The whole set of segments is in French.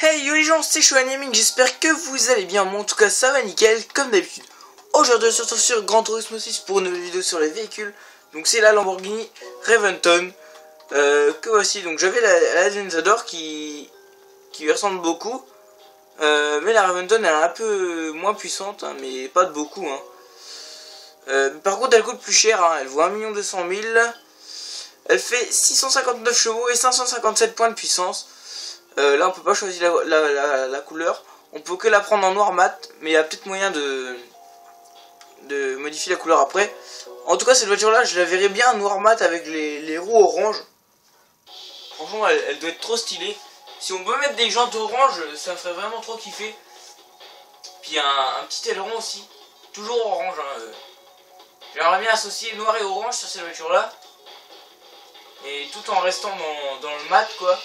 Hey yo les gens, c'est Chouanaming, j'espère que vous allez bien, moi en tout cas ça va nickel, comme d'habitude. Aujourd'hui on se retrouve sur Gran Turismo 6 pour une vidéo sur les véhicules. Donc c'est la Lamborghini Reventon, que voici. Donc j'avais la Aventador qui lui ressemble beaucoup, mais la Reventon est un peu moins puissante, hein, mais pas de beaucoup. Par contre elle coûte plus cher, hein, elle vaut 1 200 000, elle fait 659 chevaux et 557 points de puissance. Là on peut pas choisir la couleur, on peut que la prendre en noir mat, mais il y a peut-être moyen de modifier la couleur après. En tout cas cette voiture là je la verrais bien en noir mat avec les roues orange. Franchement elle doit être trop stylée. Si on peut mettre des jantes orange ça me ferait vraiment trop kiffer. Puis un petit aileron aussi, toujours orange, hein. J'aimerais bien associer noir et orange sur cette voiture là, et tout en restant dans le mat quoi.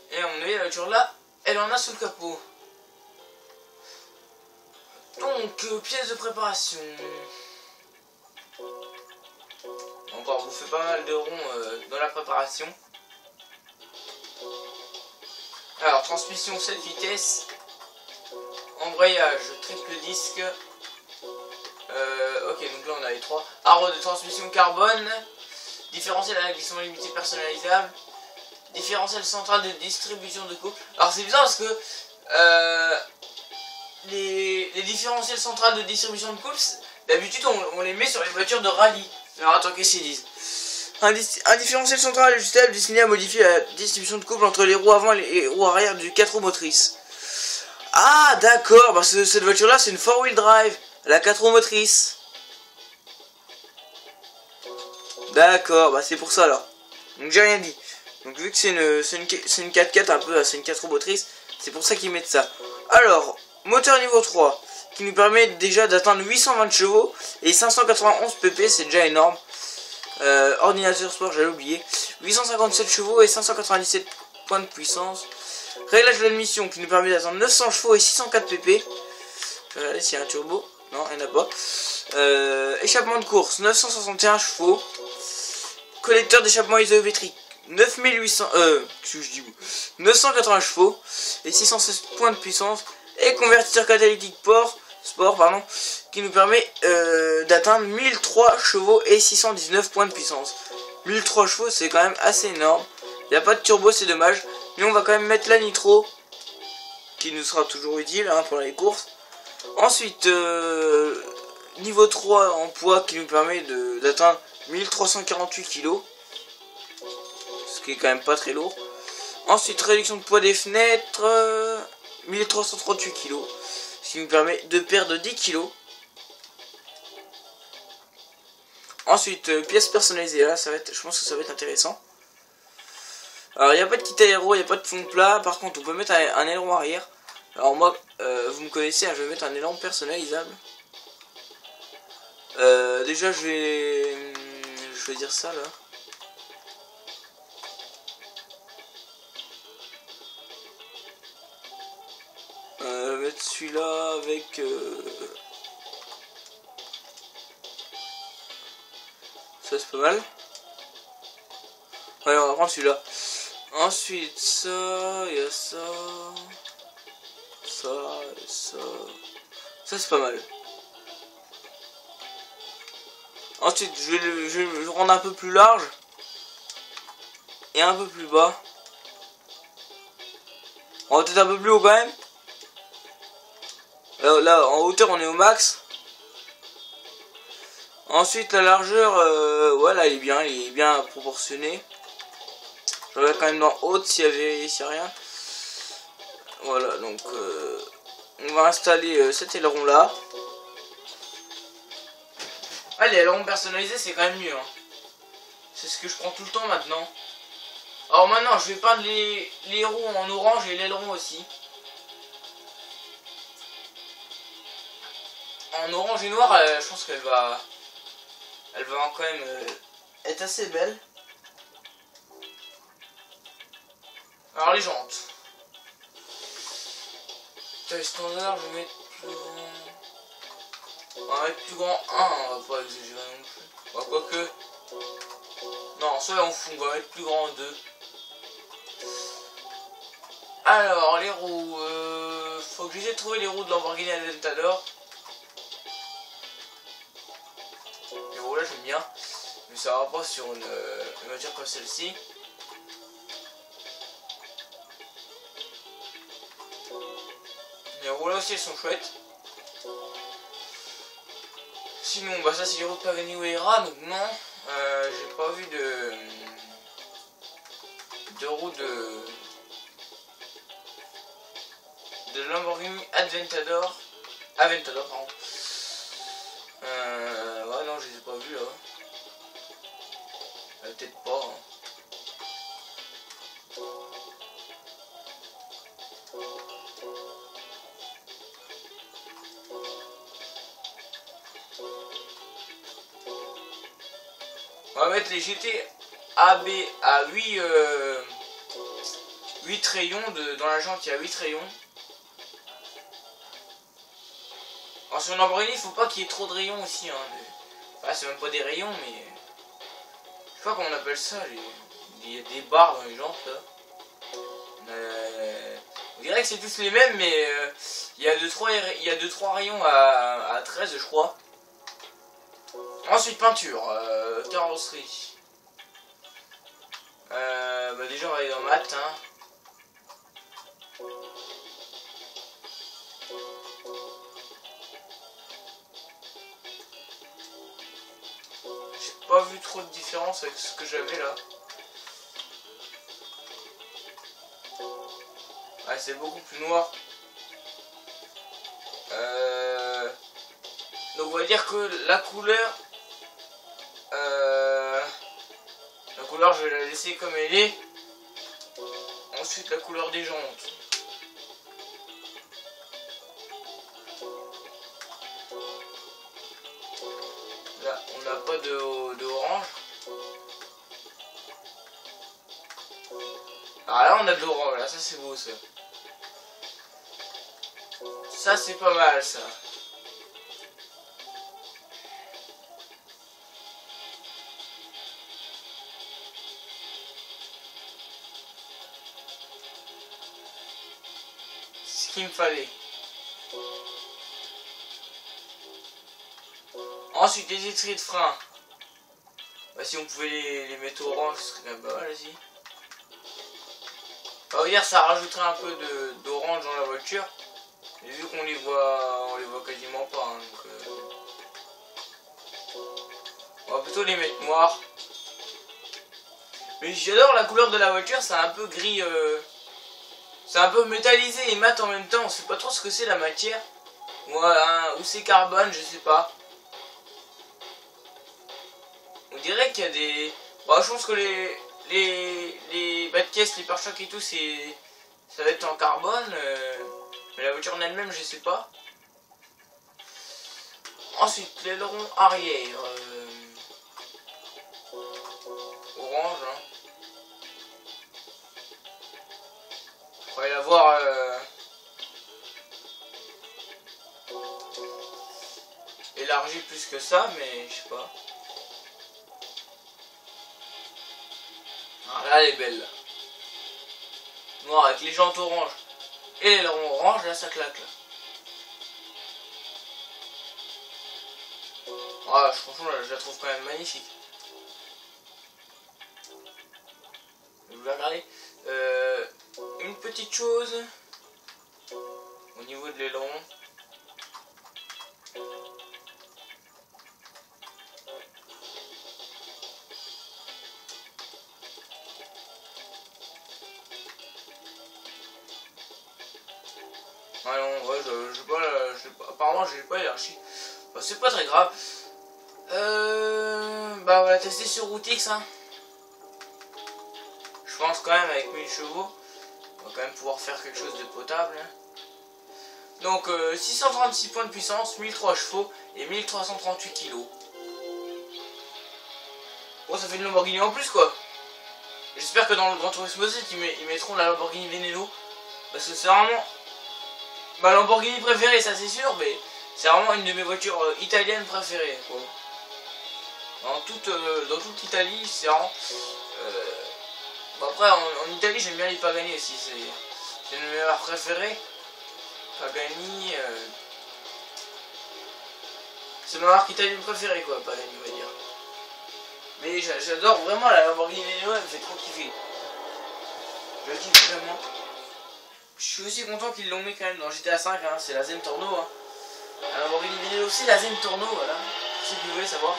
Et à mon avis la voiture là elle en a sous le capot. Donc pièces de préparation. Encore vous fait pas mal de ronds dans la préparation. Alors transmission 7 vitesses, embrayage triple disque. Ok, donc là on a les 3. Arbre de transmission carbone, différentiel à glissement limité personnalisable, différentiel central de distribution de couple. Alors c'est bizarre parce que les différentiels centrales de distribution de couple, d'habitude on les met sur les voitures de rallye. Alors attends, qu'est-ce qu'ils disent? Un différentiel central ajustable destiné à modifier la distribution de couple entre les roues avant et les roues arrière du 4 roues motrices. Ah d'accord, bah cette voiture là c'est une 4-wheel drive, elle a 4 roues motrices. D'accord, bah c'est pour ça alors. Donc j'ai rien dit. Donc vu que c'est une 4x4 un peu, c'est une 4 roues motrices, c'est pour ça qu'ils mettent ça. Alors, moteur niveau 3, qui nous permet déjà d'atteindre 820 chevaux et 591 pp, c'est déjà énorme. Ordinateur sport, j'avais oublié. 857 chevaux et 597 points de puissance. Réglage de l'admission qui nous permet d'atteindre 900 chevaux et 604 pp. Je vais regarder s'il y a un turbo. Non, il n'y en a pas. Échappement de course, 961 chevaux. Collecteur d'échappement isométrique, 980 chevaux et 616 points de puissance. Et convertisseur catalytique sport, qui nous permet d'atteindre 1003 chevaux et 619 points de puissance. 1003 chevaux, c'est quand même assez énorme. Il n'y a pas de turbo, c'est dommage. Mais on va quand même mettre la nitro, qui nous sera toujours utile pour les courses. Ensuite, niveau 3 en poids, qui nous permet d'atteindre 1348 kg. Ce qui est quand même pas très lourd. Ensuite, réduction de poids des fenêtres, 1338 kg. Ce qui nous permet de perdre 10 kg. Ensuite, pièces personnalisées, là, je pense que ça va être intéressant. Alors, il n'y a pas de kit aéro, il n'y a pas de fond plat. Par contre, on peut mettre un aileron arrière. Alors, moi, vous me connaissez, hein, je vais mettre un aileron personnalisable. Déjà, je vais dire ça, là. Mettre celui-là avec... ça, c'est pas mal. Allez, on va prendre celui-là. Ensuite, ça, il y a ça. Ça et ça. Ça, c'est pas mal. Ensuite, je vais le rendre un peu plus large. Et un peu plus bas. On va peut-être un peu plus haut quand même. Là, en hauteur, on est au max. Ensuite, la largeur, voilà, il est bien proportionné. Je regarde quand même dans haute s'il y a rien. Voilà, donc on va installer cet aileron là. Ah, les ailerons personnalisés, c'est quand même mieux. C'est ce que je prends tout le temps maintenant. Alors maintenant, je vais peindre les roues en orange et l'aileron aussi. En orange et noir, je pense qu'elle va quand même être assez belle. Alors les jantes. Taille standard, je vais mettre plus grand. On va mettre plus grand 1, on va pas exagérer non plus. Quoique. Non, soit on fout, on va mettre plus grand 2. Alors, les roues, faut que j'essaie de trouver les roues de Lamborghini Aventador. Les roues là, j'aime bien, mais ça va pas sur une voiture comme celle-ci. Les roues là aussi, elles sont chouettes. Sinon, bah ça c'est les roues de Pagani Huayra, donc non, j'ai pas vu de roues de Lamborghini Aventador, pardon. Ouais, non, je les ai pas vus là. Peut-être pas. Hein. On va mettre les GT AB à 8 rayons, dans la jante il y a 8 rayons. Alors sur une Lamborghini il faut pas qu'il y ait trop de rayons aussi. Hein. Enfin c'est même pas des rayons mais... Je sais pas comment on appelle ça, il y a des barres dans les jantes là. On dirait que c'est tous les mêmes mais il y a 2-3 rayons à 13 je crois. Ensuite peinture, carrosserie. Bah déjà on va aller dans mat. Hein. J'ai pas vu trop de différence avec ce que j'avais là. Ouais, c'est beaucoup plus noir. Donc on va dire que la couleur je vais la laisser comme elle est. Ensuite la couleur des jantes. Là on n'a pas de orange. Ah là on a de l'orange, là ça c'est beau ça. Ça c'est pas mal ça. Ce qu'il me fallait. Ensuite les étriers de frein. Bah, si on pouvait les mettre orange, ce serait quand même pas mal aussi. On va dire ça rajouterait un peu d'orange dans la voiture. Mais vu qu'on les voit quasiment pas. Hein, donc, on va plutôt les mettre noirs. Mais j'adore la couleur de la voiture, c'est un peu gris. C'est un peu métallisé et mat en même temps. On sait pas trop ce que c'est la matière. Ou c'est carbone, je sais pas. On dirait qu'il y a des... Bon, je pense que les bas de caisse, les pare-chocs et tout, ça va être en carbone. Mais la voiture en elle-même, je sais pas. Ensuite, l'aileron arrière. Orange. Hein. On va l'avoir... élargi plus que ça, mais je sais pas. Ah, là elle est belle. Là. Noir avec les jantes orange et l'aileron orange, là ça claque. Là. Ah, franchement, je la trouve quand même magnifique. Vous la regardez. Une petite chose au niveau de l'aileron. Ah non, ouais, apparemment j'ai pas élargi. Bah, c'est pas très grave. Bah on va la tester sur Routix. Hein. Je pense quand même avec 1000 chevaux, on va quand même pouvoir faire quelque chose de potable. Hein. Donc 636 points de puissance, 1003 chevaux et 1338 kg. Bon, ça fait une Lamborghini en plus quoi. J'espère que dans le Gran Turismo 7 ils mettront la Lamborghini Veneno. Parce que c'est vraiment ma Lamborghini préférée, ça c'est sûr, mais c'est vraiment une de mes voitures italiennes préférées quoi. Dans toute l'Italie, c'est vraiment... Bon après en Italie j'aime bien les Pagani aussi, C'est le meilleur préféré. Pagani. C'est ma marque italienne préférée, quoi, Pagani, on va dire. Mais j'adore vraiment la Lamborghini Veneno, elle me fait trop kiffer. Je la kiffe vraiment. Je suis aussi content qu'ils l'ont mis quand même dans GTA 5, hein, c'est la Zen Torno. Hein. La Lamborghini Veneno aussi, la Zen Torno, voilà. Pour ceux qui voulaient savoir.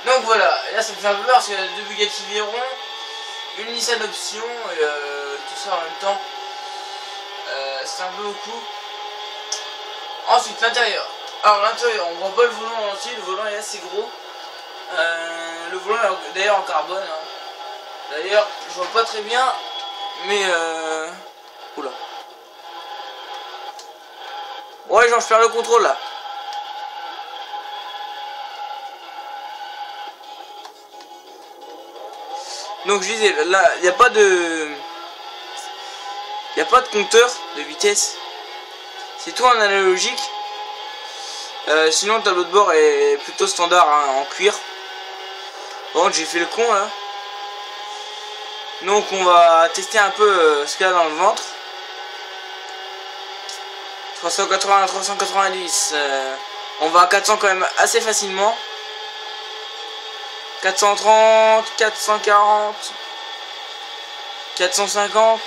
Donc voilà, et là ça me fait un peu peur parce qu'il y a deux Bugatti Veyron, une Nissan Option et tout ça en même temps. C'est un peu beaucoup. Ensuite l'intérieur. Alors l'intérieur, on voit pas le volant en entier, le volant est assez gros. Le volant est d'ailleurs en carbone. Hein. D'ailleurs, je vois pas très bien, mais oula. Ouais, genre je perds le contrôle là. Donc je disais, là, il n'y a pas de... Il n'y a pas de compteur de vitesse. C'est tout en analogique. Sinon le tableau de bord est plutôt standard, hein, en cuir. Bon, j'ai fait le con là. Donc on va tester un peu ce qu'il y a dans le ventre. 380 à 390. On va à 400 quand même assez facilement. 430, 440, 450.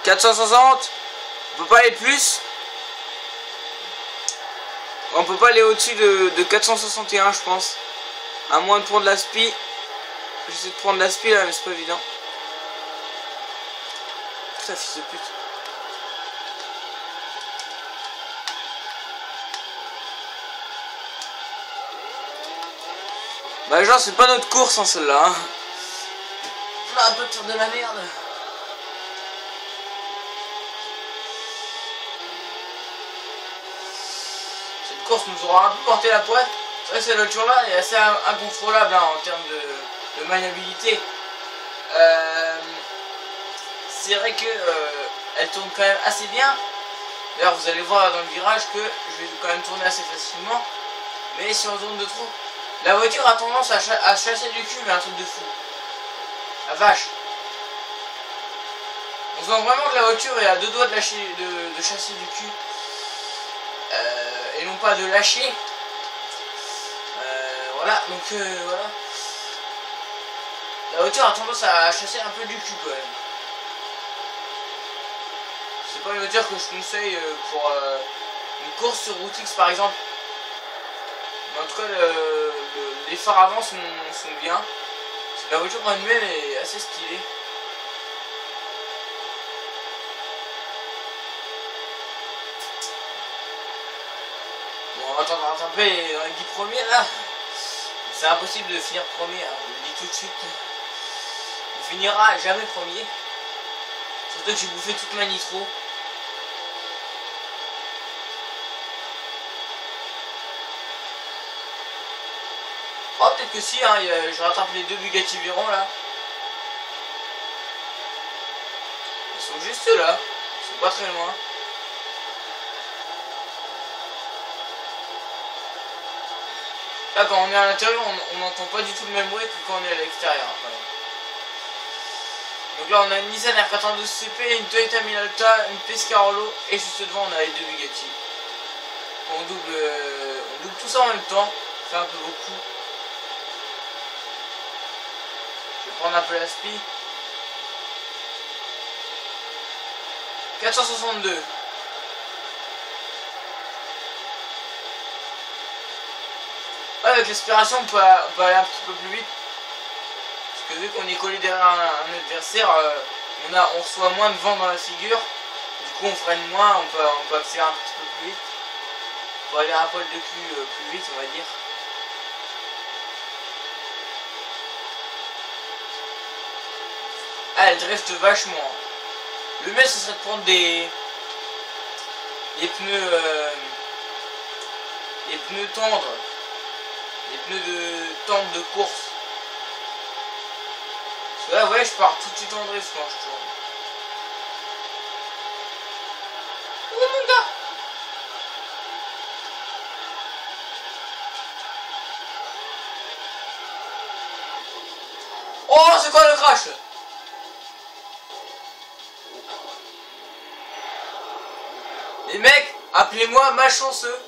460. On peut pas aller plus. On peut pas aller au-dessus de 461, je pense. À moins de prendre l'aspi. J'essaie de prendre l'aspi là, mais c'est pas évident. Putain, fils de pute. Bah genre c'est pas notre course hein, celle-là. Hein. Là, un peu de faire de la merde. Cette course nous aura un peu porté la pointe. C'est vrai que cette voiture-là est assez incontrôlable hein, en termes de maniabilité. C'est vrai que elle tourne quand même assez bien. D'ailleurs vous allez voir dans le virage que je vais quand même tourner assez facilement. Mais si on tourne de trop, la voiture a tendance à chasser du cul, mais un truc de fou. La vache. On sent vraiment que la voiture est à deux doigts de chasser du cul. Et non pas de lâcher. Voilà, donc voilà. La voiture a tendance à chasser un peu du cul quand même. C'est pas une voiture que je conseille pour une course sur Route X par exemple. Mais en tout cas, les phares avant sont bien. La voiture en elle-même est assez stylée. Bon, on va tenter de rattraper dans les 10 premiers là. C'est impossible de finir premier, hein, je le dis tout de suite. On finira jamais premier. Surtout que j'ai bouffé toute ma nitro. Oh, peut-être que si, hein, je rattrape les deux Bugatti Veyron là. Ils sont juste là. Ils sont pas très loin. Là, quand on est à l'intérieur, on n'entend pas du tout le même bruit que quand on est à l'extérieur. Enfin. Donc là, on a une Nissan R92 CP, une Toyota Minolta, une Pescarolo et juste devant, on a les deux Bugatti. On double tout ça en même temps. Ça fait un peu beaucoup. Je vais prendre un peu la spi. 462. Ouais, avec l'aspiration on peut aller un petit peu plus vite. Parce que vu qu'on est collé derrière un adversaire, on reçoit moins de vent dans la figure. Du coup on freine moins, on peut accélérer un petit peu plus vite. Pour aller un poil de cul plus vite on va dire. Ah, elle drift vachement. Le mieux ce serait de prendre des pneus tendres. Des pneus de tente de course. Parce que là ouais je pars tout de suite en drift quand je tourne. Oh mon gars. c'est quoi le crash? Les mecs, appelez-moi malchanceux.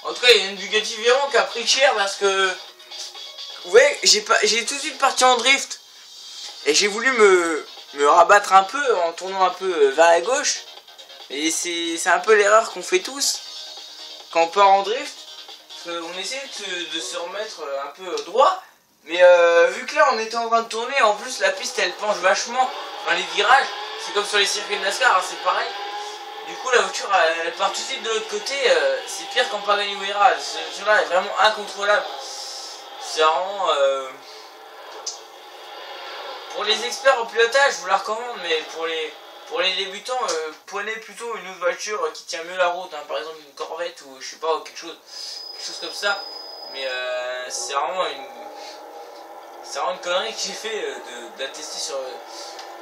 En tout cas, il y a une Bugatti Veyron qui a pris cher parce que... Vous voyez, j'ai tout de suite parti en drift. Et j'ai voulu me rabattre un peu en tournant un peu vers la gauche. Et c'est un peu l'erreur qu'on fait tous quand on part en drift. On essaie de se remettre un peu droit. Mais vu que là on était en train de tourner, en plus la piste elle penche vachement dans les virages. C'est comme sur les circuits de NASCAR, hein, c'est pareil. Du coup la voiture elle part tout de suite de l'autre côté, c'est pire qu'en Pagani-Huayra. Ce voiture-là est vraiment incontrôlable. C'est vraiment... Pour les experts en pilotage, je vous la recommande, mais pour les débutants, prenez plutôt une autre voiture qui tient mieux la route, hein, par exemple une Corvette ou je sais pas, quelque chose comme ça. Mais c'est vraiment une connerie que j'ai fait de la tester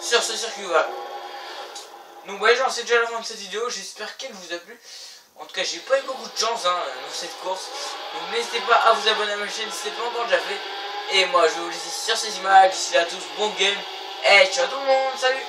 sur ce circuit-là. Donc ouais, genre c'est déjà la fin de cette vidéo, j'espère qu'elle vous a plu. En tout cas, j'ai pas eu beaucoup de chance dans cette course. Donc n'hésitez pas à vous abonner à ma chaîne si ce n'est pas encore déjà fait. Et moi je vais vous laisser sur ces images. D'ici là à tous, bon game. Et ciao tout le monde, salut.